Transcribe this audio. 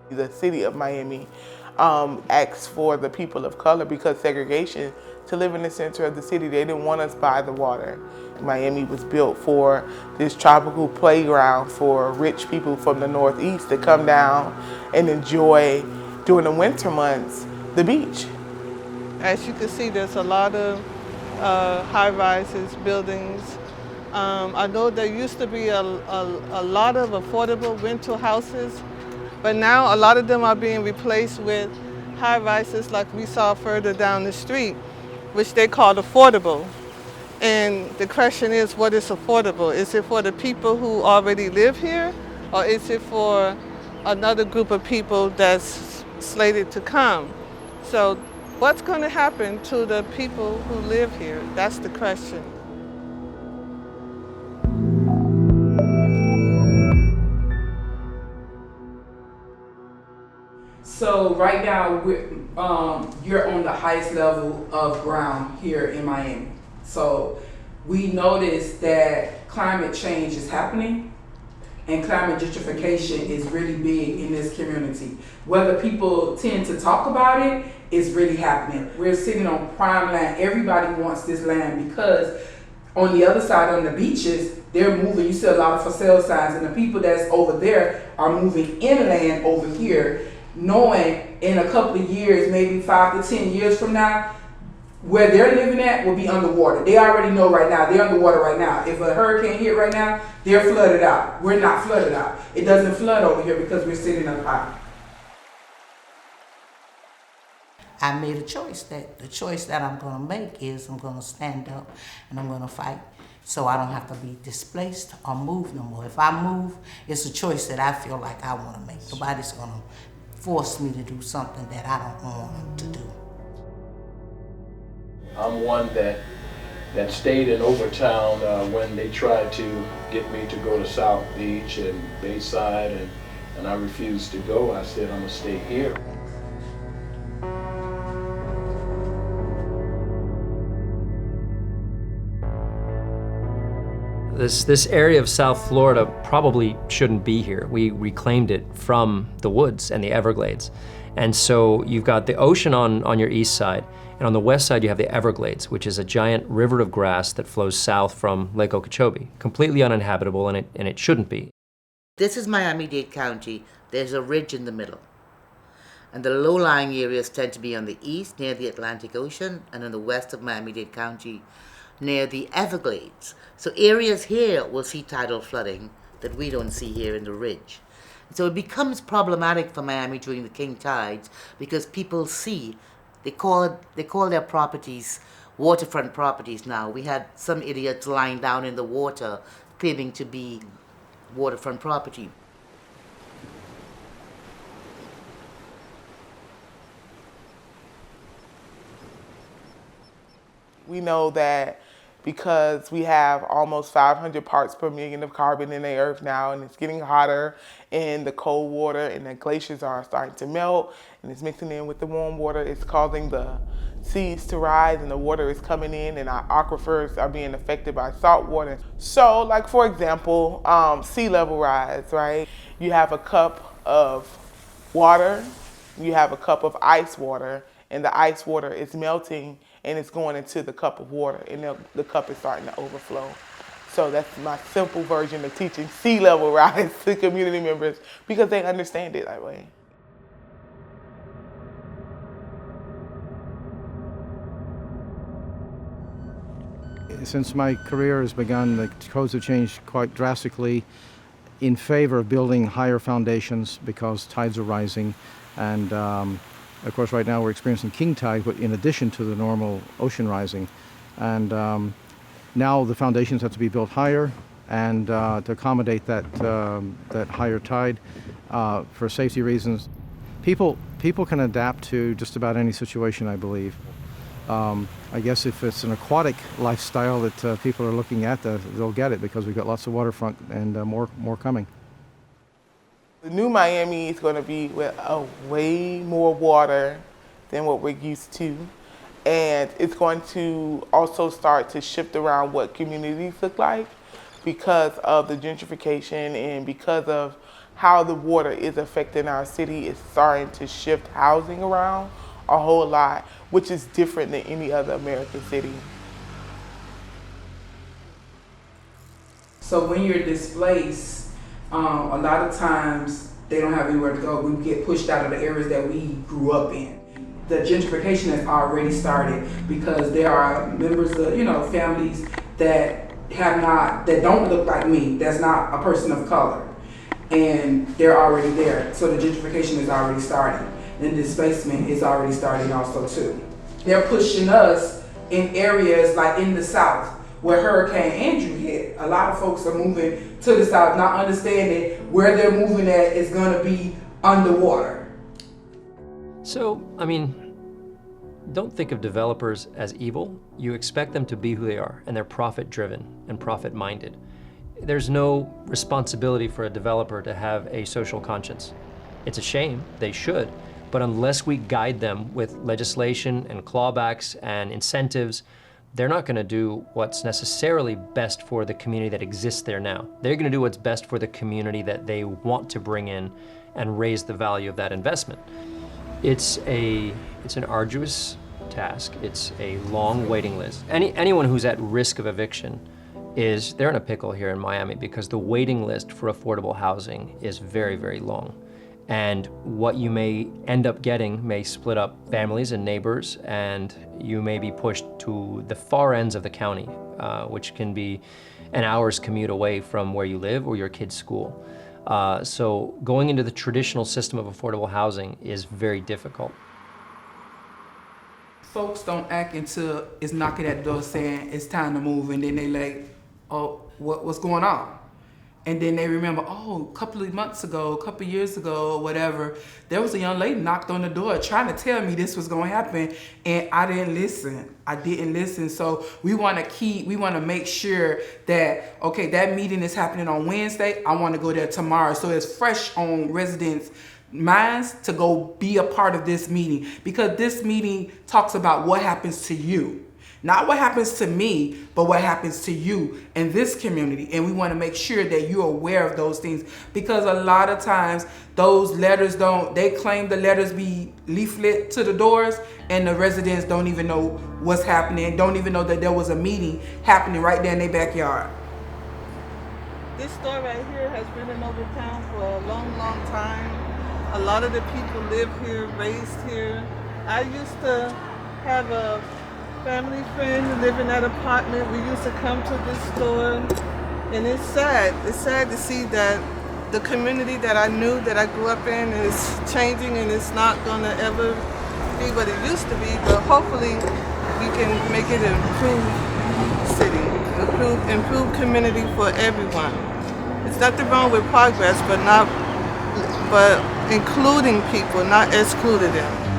The city of Miami asked for the people of color, because segregation, to live in the center of the city. They didn't want us by the water. Miami was built for this tropical playground for rich people from the Northeast to come down and enjoy, during the winter months, the beach. As you can see, there's a lot of high-rises, buildings. I know there used to be a lot of affordable rental houses, but now a lot of them are being replaced with high-rises like we saw further down the street, which they call affordable. And the question is, what is affordable? Is it for the people who already live here, or is it for another group of people that's slated to come? So what's going to happen to the people who live here? That's the question. So right now, you're on the highest level of ground here in Miami. So we noticed that climate change is happening, and climate gentrification is really big in this community. Whether people tend to talk about it, it's really happening. We're sitting on prime land. Everybody wants this land because on the other side, on the beaches, they're moving. You see a lot of for sale signs, and the people that's over there are moving inland over here, knowing in a couple of years, maybe 5 to 10 years from now, where they're living at will be underwater. They already know right now, they're underwater right now. If a hurricane hit right now, they're flooded out. We're not flooded out. It doesn't flood over here because we're sitting up high. I made a choice. That the choice that I'm going to make is I'm going to stand up and I'm going to fight, so I don't have to be displaced or move no more. If I move, it's a choice that I feel like I want to make. Nobody's going to force me to do something that I don't want to do. I'm one that stayed in Overtown when they tried to get me to go to South Beach and Bayside, and I refused to go. I said, I'm gonna stay here. This area of South Florida probably shouldn't be here. We reclaimed it from the woods and the Everglades. And so you've got the ocean on your east side, and on the west side you have the Everglades, which is a giant river of grass that flows south from Lake Okeechobee. Completely uninhabitable, and it shouldn't be. This is Miami-Dade County. There's a ridge in the middle. And the low-lying areas tend to be on the east, near the Atlantic Ocean, and on the west of Miami-Dade County, near the Everglades. So areas here will see tidal flooding that we don't see here in the ridge. So it becomes problematic for Miami during the king tides because people see, they call their properties waterfront properties now. We had some idiots lying down in the water claiming to be waterfront property. We know that because we have almost 500 parts per million of carbon in the earth now, and it's getting hotter in the cold water, and the glaciers are starting to melt, and it's mixing in with the warm water. It's causing the seas to rise, and the water is coming in, and our aquifers are being affected by salt water. So, like for example, sea level rise, right? You have a cup of water, you have a cup of ice water, and the ice water is melting and it's going into the cup of water, and the cup is starting to overflow. So that's my simple version of teaching sea level rise to community members, because they understand it that way. Since my career has begun, the codes have changed quite drastically in favor of building higher foundations because tides are rising, and of course, right now we're experiencing king tide, but in addition to the normal ocean rising. And now the foundations have to be built higher, and to accommodate that higher tide for safety reasons. People can adapt to just about any situation, I believe. I guess if it's an aquatic lifestyle that people are looking at, they'll get it because we've got lots of waterfront and more coming. The new Miami is going to be with way more water than what we're used to. And it's going to also start to shift around what communities look like because of the gentrification and because of how the water is affecting our city is starting to shift housing around a whole lot, which is different than any other American city. So when you're displaced, a lot of times they don't have anywhere to go. We get pushed out of the areas that we grew up in. The gentrification has already started because there are members of, families that that don't look like me, that's not a person of color, and they're already there. So the gentrification is already starting. And displacement is already starting also too. They're pushing us in areas like in the South where Hurricane Andrew hit. A lot of folks are moving to the South, not understanding where they're moving at is gonna be underwater. So, don't think of developers as evil. You expect them to be who they are, and they're profit-driven and profit-minded. There's no responsibility for a developer to have a social conscience. It's a shame, they should, but unless we guide them with legislation and clawbacks and incentives, they're not gonna do what's necessarily best for the community that exists there now. They're gonna do what's best for the community that they want to bring in and raise the value of that investment. It's an arduous task. It's a long waiting list. Anyone who's at risk of eviction they're in a pickle here in Miami because the waiting list for affordable housing is very, very long. And what you may end up getting may split up families and neighbors, and you may be pushed to the far ends of the county, which can be an hour's commute away from where you live or your kid's school. So going into the traditional system of affordable housing is very difficult. Folks don't act until it's knocking at the door saying it's time to move, and then they like, oh, what's going on? And then they remember, oh, a couple of months ago, a couple of years ago, or whatever, there was a young lady knocked on the door trying to tell me this was going to happen, and I didn't listen. So we want to make sure that, okay, that meeting is happening on Wednesday. I want to go there tomorrow. So it's fresh on residents' minds to go be a part of this meeting, because this meeting talks about what happens to you. Not what happens to me, but what happens to you in this community. And we want to make sure that you're aware of those things, because a lot of times those letters they claim the letters be leaflet to the doors, and the residents don't even know what's happening, don't even know that there was a meeting happening right there in their backyard. This store right here has been in Overtown for a long, long time. A lot of the people live here, raised here. I used to have a family friend who lived in that apartment. We used to come to this store, and it's sad. It's sad to see that the community that I knew, that I grew up in, is changing, and it's not gonna ever be what it used to be. But hopefully, we can make it an improved city, improved community for everyone. It's nothing wrong with progress, but including people, not excluding them.